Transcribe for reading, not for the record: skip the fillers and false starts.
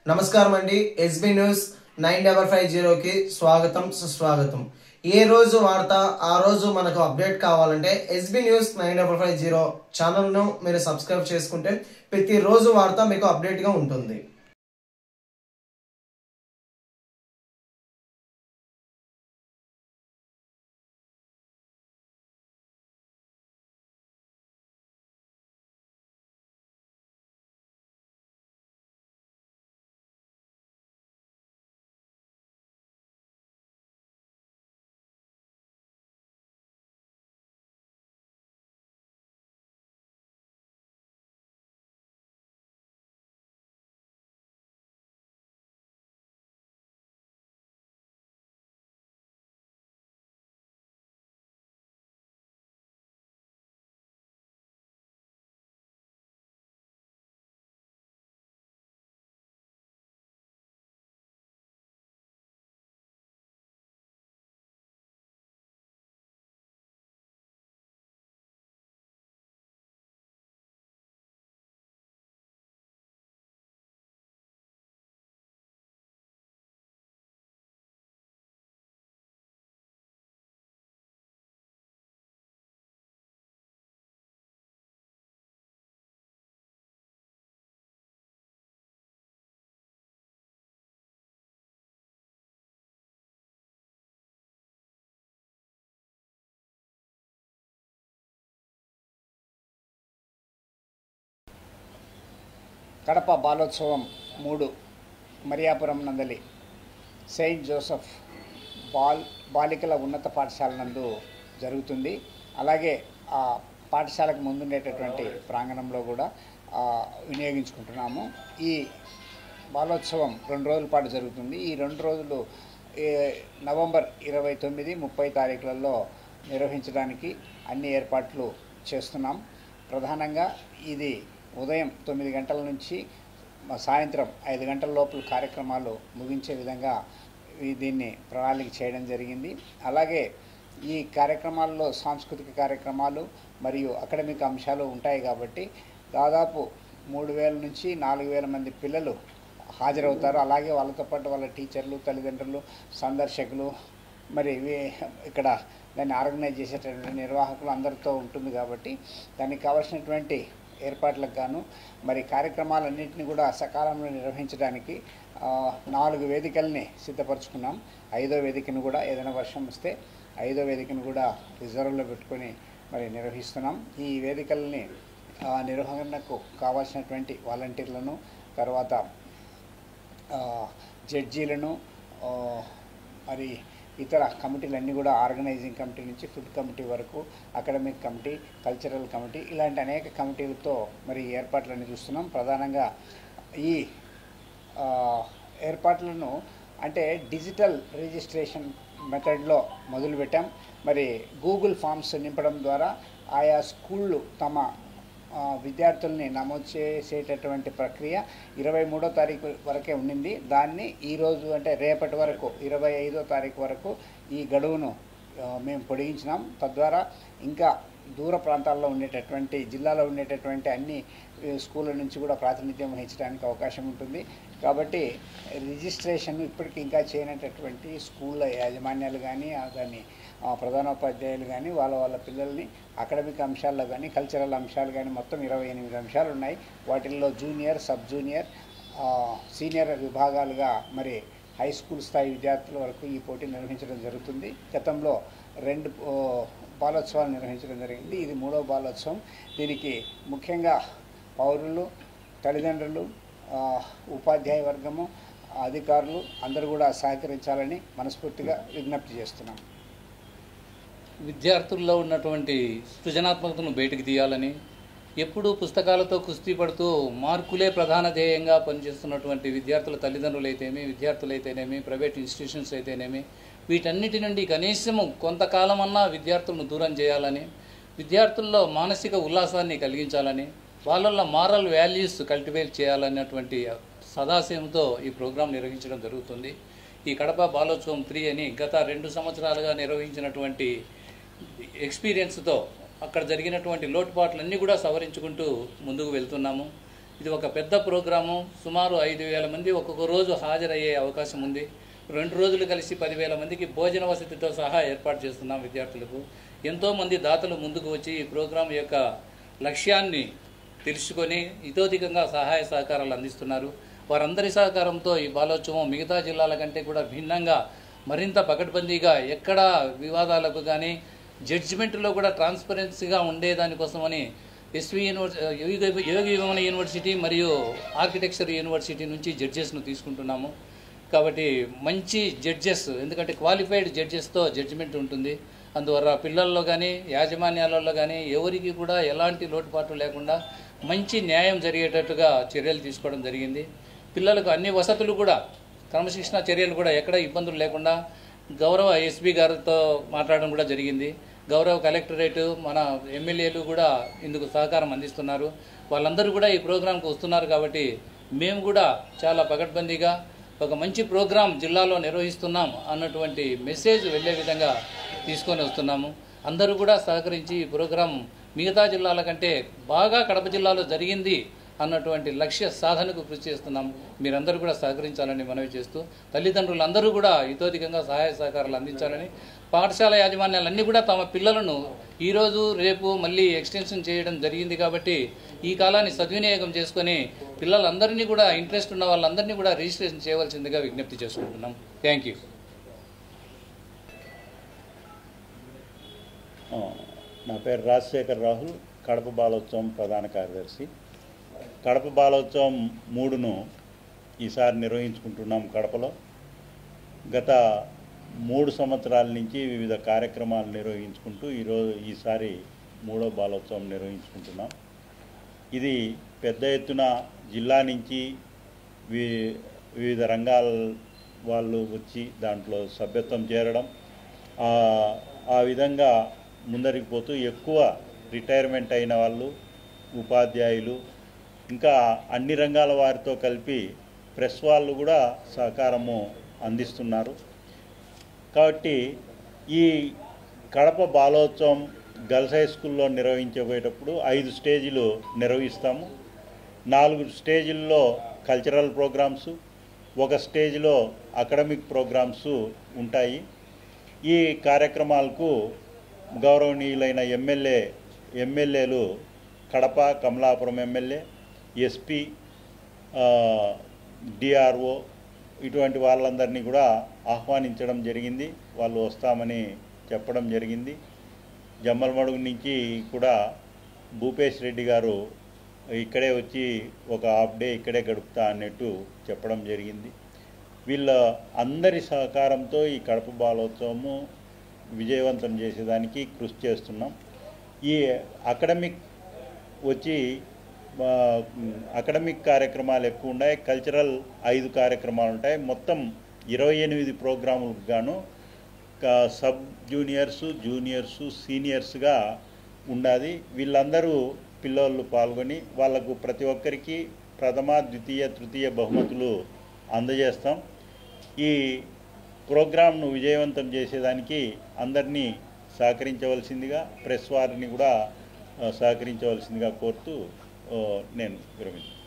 నమస్కారం అండి. SB news 9550కి స్వాగతం సుస్వాగతం. ఏ రోజు వార్త ఆ రోజు మనకు అప్డేట్ కావాలంటే ఎస్బీ న్యూస్ 9550 ఛానల్ను మీరు సబ్స్క్రైబ్ చేసుకుంటే ప్రతిరోజు వార్త మీకు అప్డేట్గా ఉంటుంది. కడప బాలోత్సవం 3 మరియాపురం నందలి సెయింట్ జోసెఫ్ బాలికల ఉన్నత పాఠశాల నందు జరుగుతుంది. అలాగే ఆ పాఠశాలకు ముందుండేటటువంటి ప్రాంగణంలో కూడా వినియోగించుకుంటున్నాము. ఈ బాలోత్సవం 2 రోజుల పాటు జరుగుతుంది. ఈ 2 రోజులు నవంబర్ 29, 30 తారీఖులలో నిర్వహించడానికి అన్ని ఏర్పాట్లు చేస్తున్నాం. ప్రధానంగా ఇది ఉదయం 9 గంటల నుంచి సాయంత్రం 5 గంటల లోపల కార్యక్రమాలు ముగించే విధంగా దీన్ని ప్రణాళిక చేయడం జరిగింది. అలాగే ఈ కార్యక్రమాల్లో సాంస్కృతిక కార్యక్రమాలు మరియు అకాడమిక్ అంశాలు ఉంటాయి కాబట్టి దాదాపు 3000 నుంచి 4000 మంది పిల్లలు హాజరవుతారు. అలాగే వాళ్ళతో పాటు వాళ్ళ టీచర్లు, తల్లిదండ్రులు, సందర్శకులు, మరి ఇక్కడ దాన్ని ఆర్గనైజ్ చేసేటటువంటి నిర్వాహకులు అందరితో ఉంటుంది కాబట్టి దానికి కావాల్సినటువంటి ఏర్పాట్లకు గాను మరి కార్యక్రమాలన్నింటినీ కూడా సకాలంలో నిర్వహించడానికి 4 వేదికల్ని సిద్ధపరచుకున్నాం. 5వ వేదికను కూడా ఏదైనా వర్షం వస్తే 5వ వేదికను కూడా రిజర్వ్లో పెట్టుకొని మరి నిర్వహిస్తున్నాం. ఈ వేదికల్ని నిర్వహణకు కావాల్సినటువంటి వాలంటీర్లను, తర్వాత జడ్జీలను, మరి ఇతర కమిటీలన్నీ కూడా ఆర్గనైజింగ్ కమిటీ నుంచి ఫుడ్ కమిటీ వరకు, అకాడమిక్ కమిటీ, కల్చరల్ కమిటీ, ఇలాంటి అనేక కమిటీలతో మరి ఏర్పాట్లన్నీ చూస్తున్నాం. ప్రధానంగా ఈ ఏర్పాట్లను అంటే డిజిటల్ రిజిస్ట్రేషన్ మెథడ్లో మొదలుపెట్టాం. మరి గూగుల్ ఫామ్స్ నింపడం ద్వారా ఆయా స్కూళ్ళు తమ విద్యార్థుల్ని నమోదు చేసేటటువంటి ప్రక్రియ 23వ తారీఖు వరకే ఉండింది. దాన్ని ఈరోజు అంటే రేపటి వరకు 25వ తారీఖు వరకు ఈ గడువును మేము పొడిగించినాం. తద్వారా ఇంకా దూర ప్రాంతాల్లో ఉండేటటువంటి జిల్లాలో ఉండేటటువంటి అన్ని స్కూళ్ళ నుంచి కూడా ప్రాతినిధ్యం వహించడానికి అవకాశం ఉంటుంది. కాబట్టి రిజిస్ట్రేషన్ ఇప్పటికీ ఇంకా చేయనటువంటి స్కూళ్ళ యాజమాన్యాలు కానీ దాన్ని ప్రధానోపాధ్యాయులు కానీ వాళ్ళ పిల్లల్ని అకాడమిక్ అంశాల్లో కానీ కల్చరల్ అంశాలు కానీ మొత్తం 28 అంశాలు ఉన్నాయి. వాటిల్లో జూనియర్, సబ్ జూనియర్, సీనియర్ విభాగాలుగా మరి హై స్కూల్ స్థాయి విద్యార్థుల వరకు ఈ పోటీ నిర్వహించడం జరుగుతుంది. గతంలో 2 బాలోత్సవాలు నిర్వహించడం జరిగింది. ఇది 3వ బాలోత్సవం. దీనికి ముఖ్యంగా పౌరులు, తల్లిదండ్రులు, ఉపాధ్యాయ వర్గము, అధికారులు అందరూ కూడా సహకరించాలని మనస్ఫూర్తిగా విజ్ఞప్తి చేస్తున్నాం. విద్యార్థుల్లో ఉన్నటువంటి సృజనాత్మకతను బయటకు తీయాలని, ఎప్పుడూ పుస్తకాలతో కుస్తీ పడుతూ మార్కులే ప్రధాన ధ్యేయంగా పనిచేస్తున్నటువంటి విద్యార్థుల తల్లిదండ్రులైతేనేమి, విద్యార్థులైతేనేమి, ప్రైవేట్ ఇన్స్టిట్యూషన్స్ అయితేనేమి, వీటన్నిటి నుండి కనీసము కొంతకాలమన్నా విద్యార్థులను దూరం చేయాలని, విద్యార్థుల్లో మానసిక ఉల్లాసాన్ని కలిగించాలని, వాళ్ళల్లో మారల్ వాల్యూస్ కల్టివేట్ చేయాలన్నటువంటి సదాశయంతో ఈ ప్రోగ్రాం నిర్వహించడం జరుగుతుంది. ఈ కడప బాలోత్సవం 3 అని గత 2 సంవత్సరాలుగా నిర్వహించినటువంటి ఎక్స్పీరియన్స్తో అక్కడ జరిగినటువంటి లోటుపాట్లన్నీ కూడా సవరించుకుంటూ ముందుకు వెళ్తున్నాము. ఇది ఒక పెద్ద ప్రోగ్రాము. సుమారు 5,000 మంది ఒక్కొక్క రోజు హాజరయ్యే అవకాశం ఉంది. 2 రోజులు కలిసి 10,000 మందికి భోజన వసతితో సహా ఏర్పాటు చేస్తున్నాం విద్యార్థులకు. ఎంతోమంది దాతలు ముందుకు వచ్చి ఈ ప్రోగ్రాం యొక్క లక్ష్యాన్ని తెలుసుకొని ఇతోధికంగా సహాయ సహకారాలు అందిస్తున్నారు. వారందరి సహకారంతో ఈ బాలోత్సవం మిగతా జిల్లాల కంటే కూడా భిన్నంగా మరింత పకడ్బందీగా ఎక్కడా వివాదాలకు కానీ జడ్జిమెంట్లో కూడా ట్రాన్స్పరెన్సీగా ఉండేదానికోసమని ఎస్వి యోగి వేమన యూనివర్సిటీ మరియు ఆర్కిటెక్చర్ యూనివర్సిటీ నుంచి జడ్జెస్ను తీసుకుంటున్నాము. కాబట్టి మంచి జడ్జెస్, ఎందుకంటే క్వాలిఫైడ్ జడ్జెస్తో జడ్జిమెంట్ ఉంటుంది. అందువల్ల పిల్లల్లో కానీ యాజమాన్యాలలో కానీ ఎవరికి కూడా ఎలాంటి లోటుపాట్లు లేకుండా మంచి న్యాయం జరిగేటట్టుగా చర్యలు తీసుకోవడం జరిగింది. పిల్లలకు అన్ని వసతులు కూడా, క్రమశిక్షణ చర్యలు కూడా ఎక్కడ ఇబ్బందులు లేకుండా గౌరవ ఎస్పీ గారితో మాట్లాడడం కూడా జరిగింది. గౌరవ కలెక్టరేట్, మన ఎమ్మెల్యేలు కూడా ఇందుకు సహకారం అందిస్తున్నారు. వాళ్ళందరూ కూడా ఈ ప్రోగ్రాంకు వస్తున్నారు. కాబట్టి మేము కూడా చాలా పకడ్బందీగా ఒక మంచి ప్రోగ్రాం జిల్లాలో నిర్వహిస్తున్నాం అన్నటువంటి మెసేజ్ వెళ్ళే విధంగా తీసుకొని వస్తున్నాము. అందరూ కూడా సహకరించి ఈ ప్రోగ్రాం మిగతా జిల్లాల కంటే బాగా కడప జిల్లాలో జరిగింది అన్నటువంటి లక్ష్య సాధనకు కృషి చేస్తున్నాం. మీరందరూ కూడా సహకరించాలని మనవి చేస్తూ, తల్లిదండ్రులందరూ కూడా ఇతోధికంగా సహాయ సహకారాలు అందించాలని, పాఠశాల యాజమాన్యాలన్నీ కూడా తమ పిల్లలను ఈరోజు రేపు మళ్ళీ ఎక్స్టెన్షన్ చేయడం జరిగింది. కాబట్టి ఈ కాలాన్ని సద్వినియోగం చేసుకొని పిల్లలందరినీ కూడా, ఇంట్రెస్ట్ ఉన్న వాళ్ళందరినీ కూడా రిజిస్ట్రేషన్ చేయవలసిందిగా విజ్ఞప్తి చేసుకుంటున్నాం. Thank you. నా పేరు రాజశేఖర్ రాహుల్, కడప బాలోత్సవం ప్రధాన కార్యదర్శి. కడప బాలోత్సవం 3ను ఈసారి నిర్వహించుకుంటున్నాం కడపలో. గత 3 సంవత్సరాల నుంచి వివిధ కార్యక్రమాలు నిర్వహించుకుంటూ ఈసారి 3వ బాలోత్సవం నిర్వహించుకుంటున్నాం. ఇది పెద్ద ఎత్తున జిల్లా నుంచి వివిధ రంగాల వాళ్ళు వచ్చి దాంట్లో సభ్యత్వం చేరడం, ఆ విధంగా ముందరికి పోతూ ఎక్కువ రిటైర్మెంట్ అయిన వాళ్ళు, ఉపాధ్యాయులు, ఇంకా అన్ని రంగాల వారితో కలిపి ప్రెస్ వాళ్ళు కూడా సహకారము అందిస్తున్నారు. కాబట్టి ఈ కడప బాలోత్సవం గర్ల్స్ హై స్కూల్లో నిర్వహించబోయేటప్పుడు 5 స్టేజీలు నిర్వహిస్తాము. 4 స్టేజీల్లో కల్చరల్ ప్రోగ్రామ్స్, 1 స్టేజ్లో అకాడమిక్ ప్రోగ్రామ్స్ ఉంటాయి. ఈ కార్యక్రమాలకు గౌరవనీయులైన ఎమ్మెల్యేలు Kadapa, Kamalapuram MLA, SP, DRO ఇటువంటి వాళ్ళందరినీ కూడా ఆహ్వానించడం జరిగింది. వాళ్ళు వస్తామని చెప్పడం జరిగింది. జమ్మలమడుగు నుంచి కూడా భూపేష్ రెడ్డి గారు ఇక్కడే వచ్చి ఒక హాఫ్ డే ఇక్కడే గడుపుతా అన్నట్టు చెప్పడం జరిగింది. వీళ్ళ అందరి సహకారంతో ఈ కడప బాలోత్సవము విజయవంతం చేసేదానికి కృషి చేస్తున్నాం. ఈ అకాడమిక్ కార్యక్రమాలు ఎక్కువ ఉన్నాయి. కల్చరల్ 5 కార్యక్రమాలు ఉంటాయి. మొత్తం 28 ప్రోగ్రాములకు గాను సబ్ జూనియర్సు, జూనియర్సు, సీనియర్స్గా ఉండాలి. వీళ్ళందరూ పిల్లలు పాల్గొని వాళ్ళకు ప్రతి ఒక్కరికి ప్రథమ, ద్వితీయ, తృతీయ బహుమతులు అందజేస్తాం. ఈ ప్రోగ్రాంను విజయవంతం చేసేదానికి అందరినీ సహకరించవలసిందిగా, ప్రెస్ వారిని కూడా సహకరించవలసిందిగా కోరుతూ నేను విరమిస్తున్నాను.